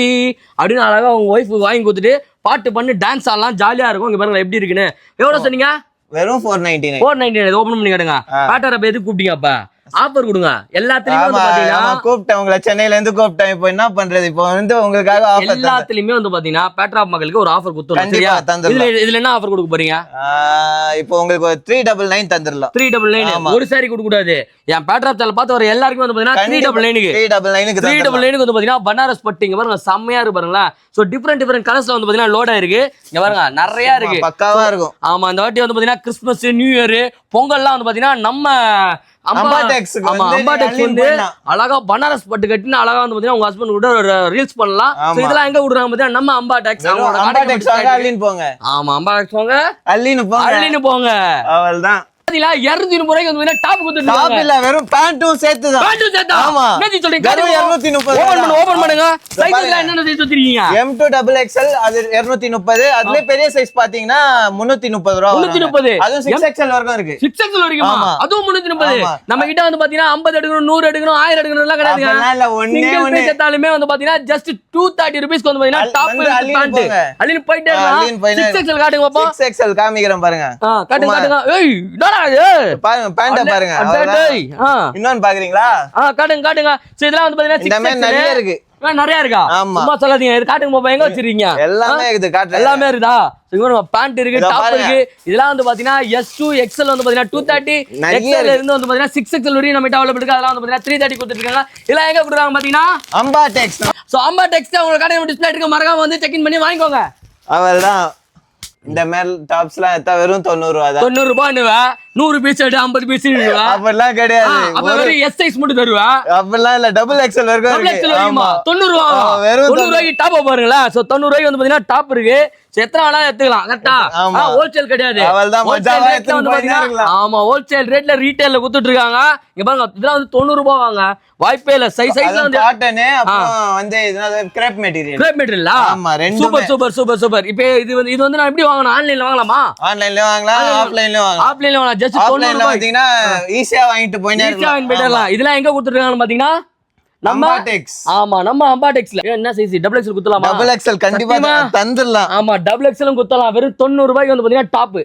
அப்படின்னு அழகா உங்க ஒய்ஃப் வாங்கி கொடுத்துட்டு பாட்டு பண்ணி டான்ஸ் ஆடலாம், ஜாலியா இருக்கும். இங்க பாருங்க எப்படி இருக்குன்னு. எவ்வளவு சொன்னீங்க? வெறும் 499. 499 ஓபன் பண்ணி காட்டுங்க. பேட்டர் அப்ப எதுக்கு கூப்பிட்டீங்க? அப்ப ஆஃபர் கொடுங்க எல்லாத்துலயுமே வந்து பாத்தீங்கன்னா. கூப்பிட்டேன் உங்களை சென்னையில இருந்து கூப்பிட்டேன். இப்போ என்ன பண்றது? இப்போ வந்து உங்களுக்காக ஆஃபர் எல்லாத்துலயுமே வந்து பாத்தீங்கன்னா பேட்ராப் மக்களுக்கு ஒரு ஆஃபர் கொடுத்துறோம். கண்டிப்பா சரியா? தந்துடலாம். இதுல என்ன ஆஃபர் கொடுக்க போறீங்க? இப்போ உங்களுக்கு ஒரு 399 தந்துடலாம். 399 ஒரு சாரி கொடுக்க கூடாது. என் பேட்ராப் சேனல் பார்த்து வர எல்லாருக்கும் வந்து பாத்தீங்கன்னா 399க்கு 399 வந்து பாத்தீங்கன்னா பனாரஸ் பட்டு இங்க பாருங்க செம்மையா இருக்கு பாருங்களா. சோ டிஃபரெண்ட் கலர்ஸ்ல வந்து பாத்தீங்கன்னா லோட் ஆயிருக்கு. இங்க பாருங்க நிறைய இருக்கு. பக்காவா இருக்கும். ஆமா இந்த வாட்டி வந்து பாத்தீங்கன்னா கிறிஸ்மஸ், நியூ இயர், பொங்கல்லாம் வந்து பாத்தீங்கன்னா நம்ம அம்பாடெக்ஸ்க்கு வந்து அழகா பனாரஸ் பட்டு கட்டினா அழகா வந்து பாத்தீங்கன்னா உங்க ஹஸ்பண்ட் கூட ரீல்ஸ் பண்ணலாம். சோ இதெல்லாம் எங்க விடுறாங்க பாத்தீங்கன்னா நம்ம அம்பாடெக்ஸ். அம்பாடெக்ஸ் வாங்க அள்ளின்னு போங்க. ஆமா அம்பாடெக்ஸ் வாங்க அள்ளின்னு போங்க. அவள்தான் 230 ரூபாய்க்கு வந்து டாப் கொடுத்துருக்காங்க. டாப் இல்ல வெறும் பேண்டும் சேர்த்து தான். பேண்டும் சேர்த்தா? ஆமா. என்னது சொல்றீங்க? 230. ஓபன் பண்ணுங்க. சைஸ்ல என்னென்ன சைஸ் வச்சிருக்கீங்க? M2XXL அது 230. அதுல பெரிய சைஸ் பாத்தீங்கன்னா 330 ரூபாய். 330. அதுவும் 6XL வரைக்கும் இருக்கு. 6XL வரைக்குமா? அதுவும் 330. நம்ம கிட்ட வந்து பாத்தீங்கன்னா 50 எடுக்கணும், 100 எடுக்கணும், 1000 எடுக்கணும் எல்லாம் கிடையாதுங்க. அதெல்லாம் இல்ல, ஒண்ணே ஒண்ணே சேர்த்தாலுமே வந்து பாத்தீங்கன்னா just 230 ரூபீஸ்க்கு வந்து பாத்தீங்கன்னா டாப் பேண்ட் அள்ளின்னு போயிட்டே இருக்கலாம். 6XL காட்டுங்க பாப்போம். 6XL காமிக்கிறேன் பாருங்க. காட்டுங்க. ஏய் என்னடா இது? பேண்ட பாருங்க. இன்னொன்னு பாக்குறீங்களா? காட்டுங்க. சோ இதெல்லாம் வந்து பாத்தீங்கன்னா இந்த மாதிரி நிறைய இருக்கு. நிறைய இருக்கா? சும்மா சொல்லாதீங்க. இது காட்டுங்க பாப்பா. எங்க வச்சிருக்கீங்க? எல்லாமே இருக்குது. காட்டுறேன். எல்லாமே இருக்குதா? பேண்ட் இருக்கு, டாப் இருக்கு. இதெல்லாம் வந்து பாத்தீங்கன்னா S2 XL வந்து பாத்தீங்கன்னா 230, XL இருந்து வந்து பாத்தீங்கன்னா 6XL வரையும் நம்ம அவைலபிள் இருக்கு. அதெல்லாம் வந்து பாத்தீங்கன்னா 330 கொடுத்துட்டு இருக்காங்க. இதெல்லாம் எங்க கொடுக்குறாங்க பாத்தீங்கன்னா அம்பாடெக்ஸ். சோ அம்பாடெக்ஸ் உங்களுக்கு கடையில டிஸ்ப்ளே இருக்கு. மறக்காம வந்து செக் இன் பண்ணி வாங்கிக்கோங்க. அவள்தான் இந்த மேல் டாப்ஸ்லாம் எத்தா வெறும் 90 ரூபாய் தான். 90 ரூபாய்னுவா. 100 பீஸ் எடு, 50 பீஸ் எடுவா. அப்படிலாம் கிடையாது. அப்ப வெறும் S சைஸ் மட்டும் தருவா. அப்படிலாம் இல்ல, XXL வரைக்கும் இருக்கு. ஆமா 90 ரூபாய். வெறும் 90 ரூபாய்க்கு டாப் பாருங்களா. சோ 90 ரூபாய்க்கு வந்து பாத்தீங்கன்னா டாப் இருக்கு. எத்தனை வேணாலும் எடுத்துக்கலாம். கரெக்ட்டா? ஹோல்சேல் கிடையாது. ஆமா ஹோல்சேல் ரேட்ல ரீட்டைல்ல கொடுத்துட்டு இருக்காங்க. இங்க பாருங்க இதெல்லாம் வந்து 90 ரூபாய் வாங்க. வாய்ப்பே இல்ல. சைஸ்ல வந்து காட்டன் அப்புறம் வந்து இது கிரேப் மெட்டீரியல். Grape material. ஆமா ரெண்டுமே சூப்பர். இப்போ இது வந்து நான் எப்படி வாங்கணும்? ஆன்லைன்ல வாங்கலாமா? ஆன்லைன்லயே வாங்கலாம், ஆஃப்லைன்லயே வாங்கலாம். ஆஃப்லைன்ல வாங்கலாம். ஜஸ்ட் 90 ரூபாய் பாத்தீங்கன்னா ஈஸியா வாங்கிட்டு போயினே இருக்கலாம். இதெல்லாம் எங்க கொடுத்துருக்காங்கன்னு பாத்தீங்கன்னா நம்ம ஆமா நம்ம அம்பாடெக்ஸ்ல. என்ன சைஸ்? XXL குத்தலாமா? XXL கண்டிப்பா தந்துடலாம். ஆமா XXL குத்தலாம். வெறும் 90 ரூபாய்க்கு வந்து பாத்தீங்கன்னா டாப்